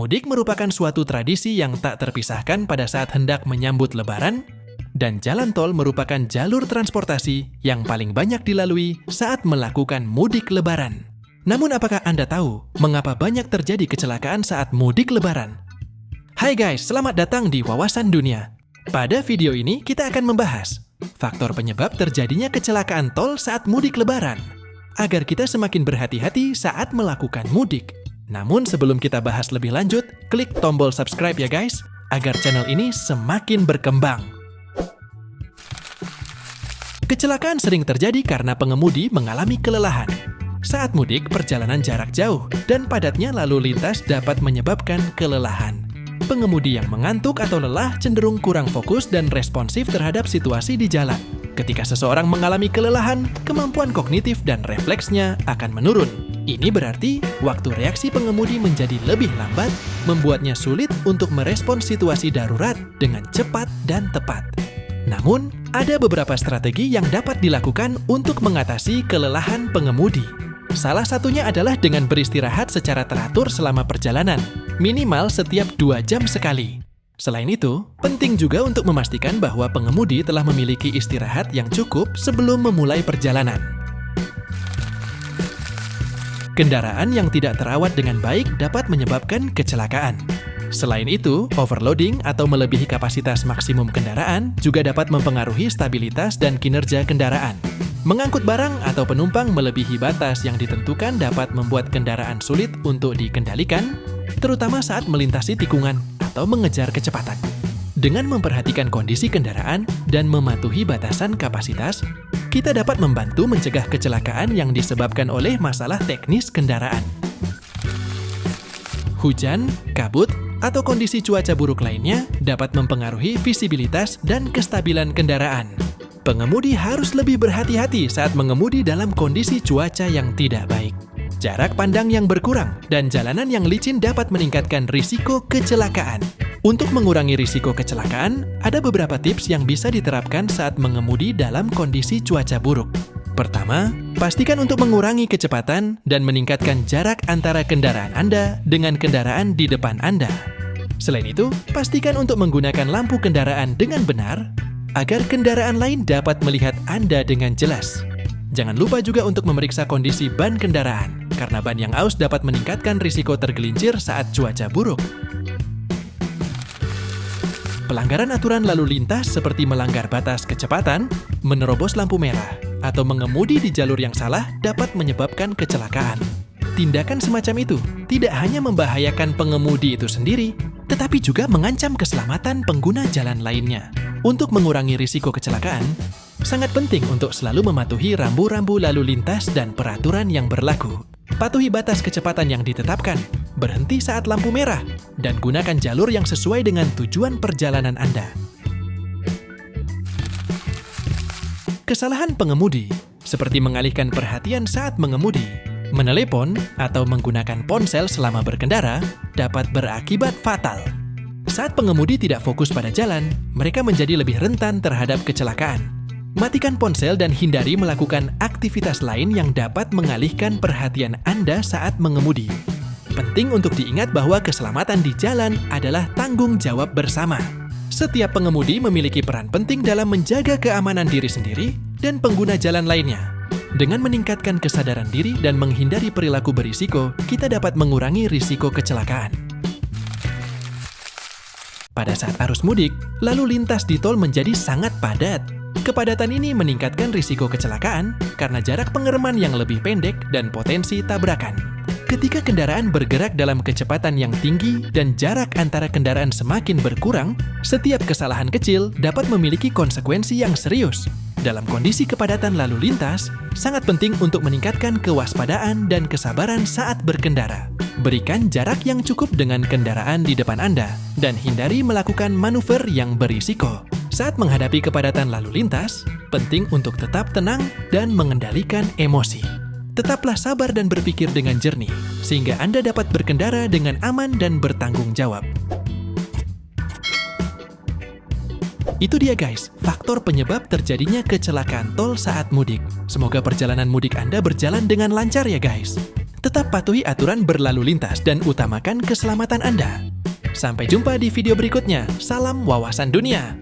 Mudik merupakan suatu tradisi yang tak terpisahkan pada saat hendak menyambut Lebaran, dan jalan tol merupakan jalur transportasi yang paling banyak dilalui saat melakukan mudik Lebaran. Namun apakah Anda tahu mengapa banyak terjadi kecelakaan saat mudik Lebaran? Hai guys, selamat datang di Wawasan Dunia. Pada video ini kita akan membahas faktor penyebab terjadinya kecelakaan tol saat mudik Lebaran, agar kita semakin berhati-hati saat melakukan mudik. Namun sebelum kita bahas lebih lanjut, klik tombol subscribe ya guys, agar channel ini semakin berkembang. Kecelakaan sering terjadi karena pengemudi mengalami kelelahan. Saat mudik, perjalanan jarak jauh dan padatnya lalu lintas dapat menyebabkan kelelahan. Pengemudi yang mengantuk atau lelah cenderung kurang fokus dan responsif terhadap situasi di jalan. Ketika seseorang mengalami kelelahan, kemampuan kognitif dan refleksnya akan menurun. Ini berarti waktu reaksi pengemudi menjadi lebih lambat, membuatnya sulit untuk merespons situasi darurat dengan cepat dan tepat. Namun, ada beberapa strategi yang dapat dilakukan untuk mengatasi kelelahan pengemudi. Salah satunya adalah dengan beristirahat secara teratur selama perjalanan, minimal setiap 2 jam sekali. Selain itu, penting juga untuk memastikan bahwa pengemudi telah memiliki istirahat yang cukup sebelum memulai perjalanan. Kendaraan yang tidak terawat dengan baik dapat menyebabkan kecelakaan. Selain itu, overloading atau melebihi kapasitas maksimum kendaraan juga dapat mempengaruhi stabilitas dan kinerja kendaraan. Mengangkut barang atau penumpang melebihi batas yang ditentukan dapat membuat kendaraan sulit untuk dikendalikan, terutama saat melintasi tikungan atau mengejar kecepatan. Dengan memperhatikan kondisi kendaraan dan mematuhi batasan kapasitas, kita dapat membantu mencegah kecelakaan yang disebabkan oleh masalah teknis kendaraan. Hujan, kabut, atau kondisi cuaca buruk lainnya dapat mempengaruhi visibilitas dan kestabilan kendaraan. Pengemudi harus lebih berhati-hati saat mengemudi dalam kondisi cuaca yang tidak baik. Jarak pandang yang berkurang dan jalanan yang licin dapat meningkatkan risiko kecelakaan. Untuk mengurangi risiko kecelakaan, ada beberapa tips yang bisa diterapkan saat mengemudi dalam kondisi cuaca buruk. Pertama, pastikan untuk mengurangi kecepatan dan meningkatkan jarak antara kendaraan Anda dengan kendaraan di depan Anda. Selain itu, pastikan untuk menggunakan lampu kendaraan dengan benar agar kendaraan lain dapat melihat Anda dengan jelas. Jangan lupa juga untuk memeriksa kondisi ban kendaraan, karena ban yang aus dapat meningkatkan risiko tergelincir saat cuaca buruk. Pelanggaran aturan lalu lintas seperti melanggar batas kecepatan, menerobos lampu merah, atau mengemudi di jalur yang salah dapat menyebabkan kecelakaan. Tindakan semacam itu tidak hanya membahayakan pengemudi itu sendiri, tetapi juga mengancam keselamatan pengguna jalan lainnya. Untuk mengurangi risiko kecelakaan, sangat penting untuk selalu mematuhi rambu-rambu lalu lintas dan peraturan yang berlaku. Patuhi batas kecepatan yang ditetapkan, berhenti saat lampu merah, dan gunakan jalur yang sesuai dengan tujuan perjalanan Anda. Kesalahan pengemudi, seperti mengalihkan perhatian saat mengemudi, menelepon, atau menggunakan ponsel selama berkendara, dapat berakibat fatal. Saat pengemudi tidak fokus pada jalan, mereka menjadi lebih rentan terhadap kecelakaan. Matikan ponsel dan hindari melakukan aktivitas lain yang dapat mengalihkan perhatian Anda saat mengemudi. Penting untuk diingat bahwa keselamatan di jalan adalah tanggung jawab bersama. Setiap pengemudi memiliki peran penting dalam menjaga keamanan diri sendiri dan pengguna jalan lainnya. Dengan meningkatkan kesadaran diri dan menghindari perilaku berisiko, kita dapat mengurangi risiko kecelakaan. Pada saat arus mudik, lalu lintas di tol menjadi sangat padat. Kepadatan ini meningkatkan risiko kecelakaan karena jarak pengereman yang lebih pendek dan potensi tabrakan. Ketika kendaraan bergerak dalam kecepatan yang tinggi dan jarak antara kendaraan semakin berkurang, setiap kesalahan kecil dapat memiliki konsekuensi yang serius. Dalam kondisi kepadatan lalu lintas, sangat penting untuk meningkatkan kewaspadaan dan kesabaran saat berkendara. Berikan jarak yang cukup dengan kendaraan di depan Anda dan hindari melakukan manuver yang berisiko. Saat menghadapi kepadatan lalu lintas, penting untuk tetap tenang dan mengendalikan emosi. Tetaplah sabar dan berpikir dengan jernih, sehingga Anda dapat berkendara dengan aman dan bertanggung jawab. Itu dia guys, faktor penyebab terjadinya kecelakaan tol saat mudik. Semoga perjalanan mudik Anda berjalan dengan lancar ya guys. Tetap patuhi aturan berlalu lintas dan utamakan keselamatan Anda. Sampai jumpa di video berikutnya. Salam wawasan dunia.